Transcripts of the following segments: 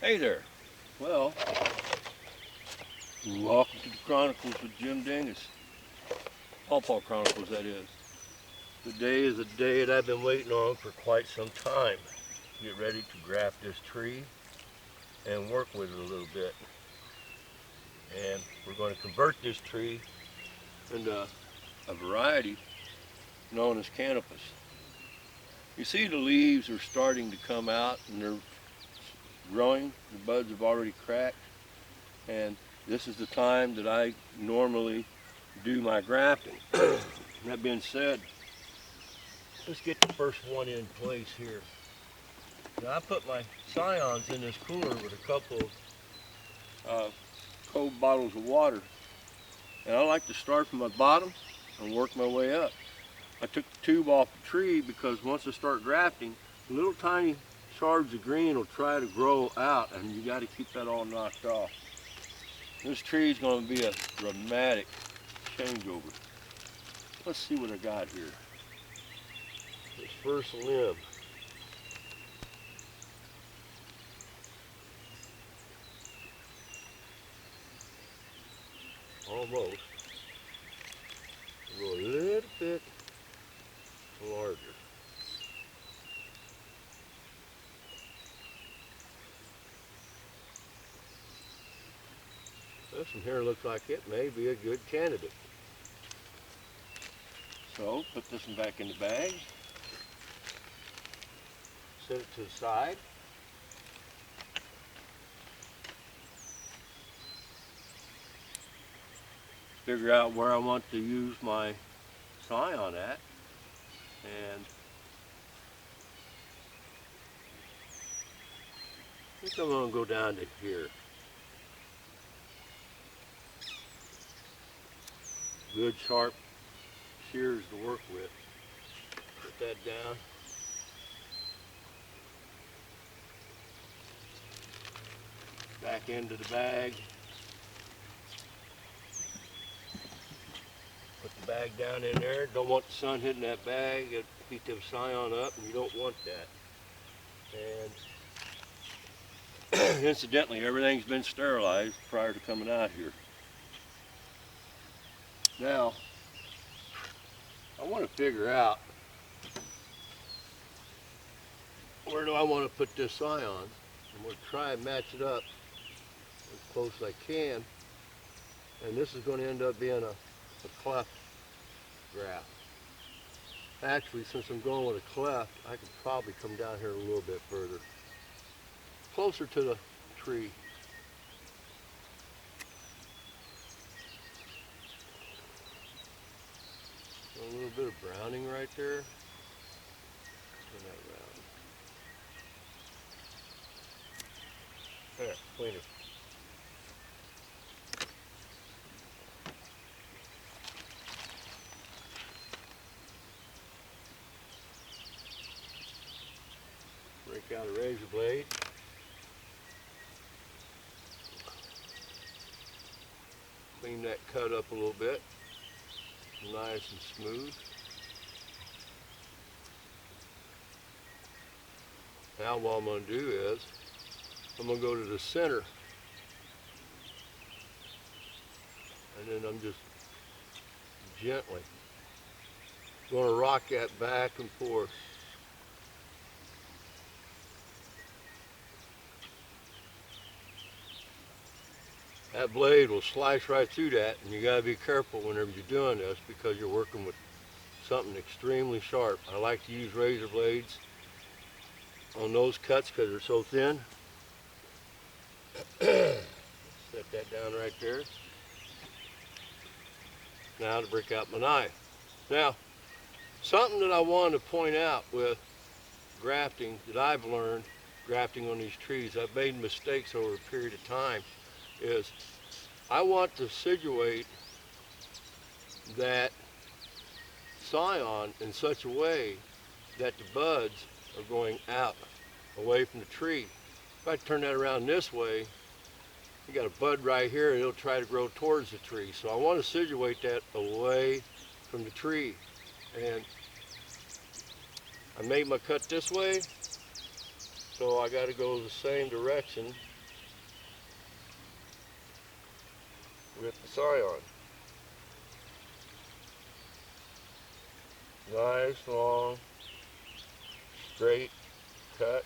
Hey there. Well, welcome to the Chronicles with Jim Dingus. Pawpaw Chronicles, that is. Today is a day that I've been waiting on for quite some time. Get ready to graft this tree and work with it a little bit. And we're going to convert this tree into a variety known as Canopus. You see the leaves are starting to come out and they're growing. The buds have already cracked. And this is the time that I normally do my grafting. That being said, let's get the first one in place here. Now I put my scions in this cooler with a couple of cold bottles of water. And I like to start from the bottom and work my way up. I took the tube off the tree because once I start grafting, little tiny shards of green will try to grow out, and you got to keep that all knocked off. This tree is going to be a dramatic changeover. Let's see what I got here. This first limb. Almost. Go a little bit larger. This one here looks like it may be a good candidate. So put this one back in the bag. Set it to the side. Figure out where I want to use my scion at. And I think I'm going to go down to here. Good sharp shears to work with. Put that down. Back into the bag. Put the bag down in there. Don't want the sun hitting that bag. It'll heat the scion up, and you don't want that. And incidentally, everything's been sterilized prior to coming out here. Now, I want to figure out where do I want to put this scion. I'm going to try and match it up as close as I can. And this is going to end up being a cleft graft. Actually, since I'm going with a cleft, I could probably come down here a little bit further. Closer to the tree. A little bit of browning right there. Turn that around. There, cleaner. Break out a razor blade. Clean that cut up a little bit. Nice and smooth. Now what I'm going to do is I'm going to go to the center, and then I'm just gently going to rock that back and forth. That blade will slice right through that, and you got to be careful whenever you're doing this because you're working with something extremely sharp. I like to use razor blades on those cuts because they're so thin. Set that down right there. Now to break out my knife. Now, something that I wanted to point out with grafting that I've learned grafting on these trees, I've made mistakes over a period of time, is I want to situate that scion in such a way that the buds are going out away from the tree. If I turn that around this way, you got a bud right here and it'll try to grow towards the tree. So I want to situate that away from the tree. And I made my cut this way, so I got to go the same direction with the scion. Nice, long, straight cut.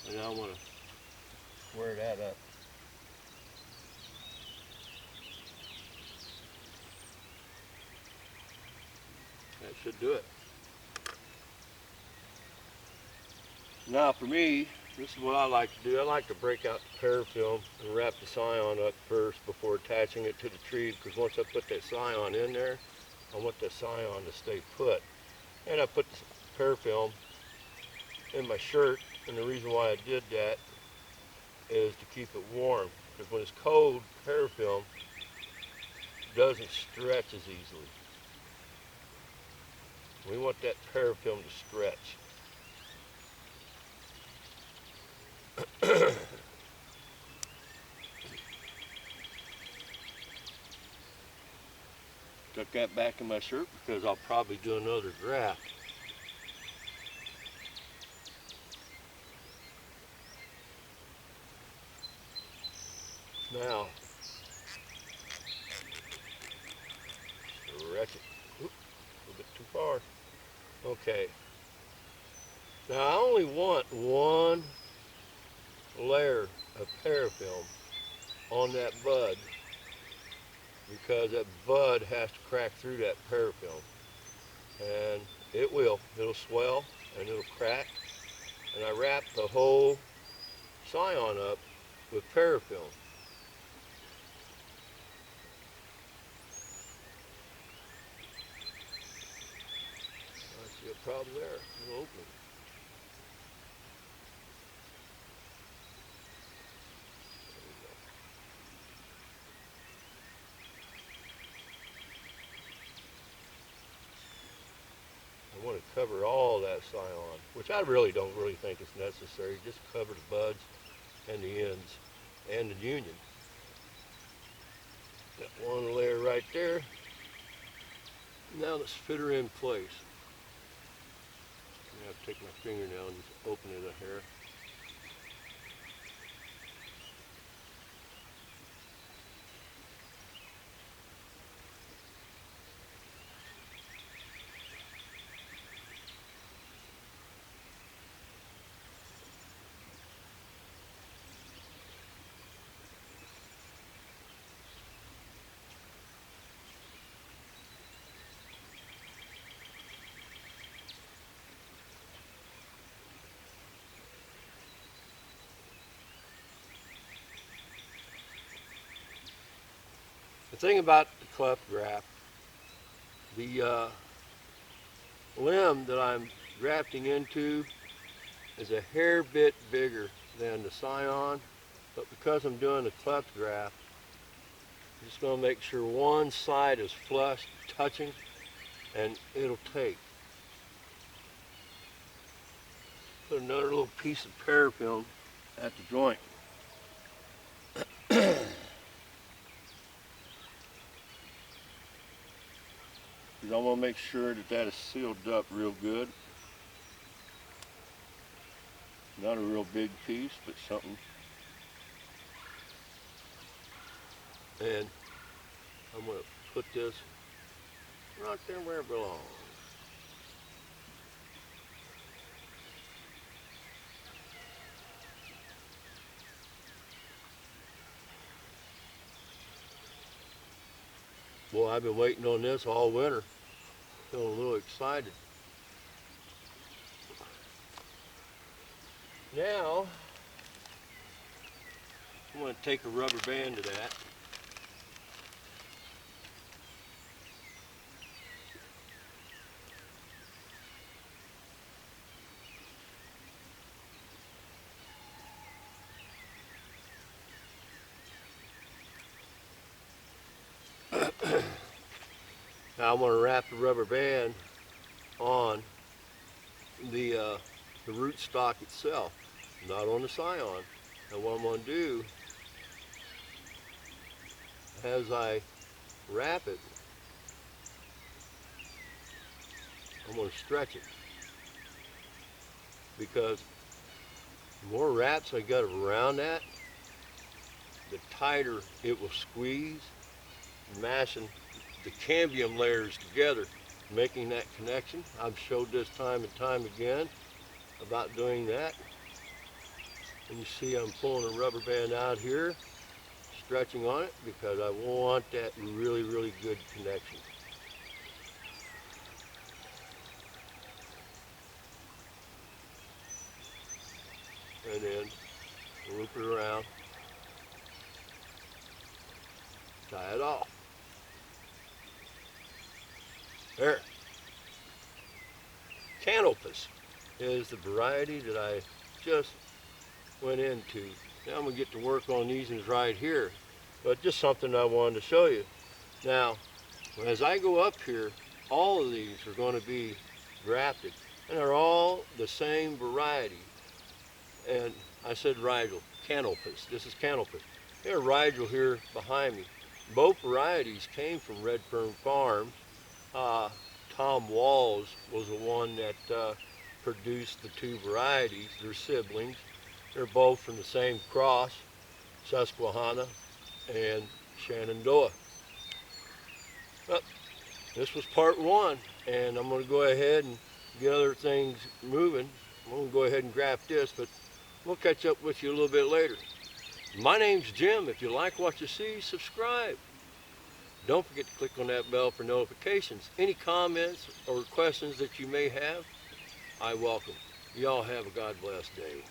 And I want to square that up. That should do it. Now for me, this is what I like to do. I like to break out the parafilm and wrap the scion up first before attaching it to the tree, because once I put that scion in there, I want the scion to stay put. And I put the parafilm in my shirt, and the reason why I did that is to keep it warm, because when it's cold, parafilm doesn't stretch as easily. We want that parafilm to stretch. Tuck that back in my shirt because I'll probably do another graft. Now, stretch it. Oop, a little bit too far. Okay. Now I only want one layer of parafilm on that bud, because that bud has to crack through that parafilm. And it will. It'll swell and it'll crack. And I wrap the whole scion up with parafilm. I see a problem there. It'll open it. I want to cover all that scion, which I really don't think is necessary. Just cover the buds and the ends and the union. Got one layer right there. Now let's fit her in place. I have to take my fingernail and just open it a hair. The thing about the cleft graft, the limb that I'm grafting into is a hair bit bigger than the scion, but because I'm doing the cleft graft, I'm just going to make sure one side is flush, touching, and it'll take. Put another little piece of parafilm at the joint. I want to make sure that that is sealed up real good. Not a real big piece, but something. And I'm going to put this right there where it belongs. Boy, I've been waiting on this all winter. Feeling a little excited. Now, I'm going to take a rubber band to that. Now I'm going to wrap the rubber band on the rootstock itself, not on the scion. And what I'm going to do, as I wrap it, I'm going to stretch it, because the more wraps I got around that, the tighter it will squeeze, mashing the cambium layers together, making that connection. I've showed this time and time again about doing that. And you see I'm pulling a rubber band out here, stretching on it, because I want that really, really good connection. And then loop it around, tie it off. There. Canopus is the variety that I just went into. Now I'm going to get to work on these ones right here, but just something I wanted to show you. Now, as I go up here, all of these are going to be grafted, and they're all the same variety. And I said Rigel, Canopus. This is Canopus. There's Rigel here behind me. Both varieties came from Redfern Farms. Tom Walls was the one that produced the two varieties. They're siblings. They're both from the same cross, Susquehanna and Shenandoah. Well, this was part one, and I'm going to go ahead and get other things moving. I'm going to go ahead and graft this, but we'll catch up with you a little bit later. My name's Jim. If you like what you see, subscribe. Don't forget to click on that bell for notifications. Any comments or questions that you may have, I welcome. Y'all have a God bless day.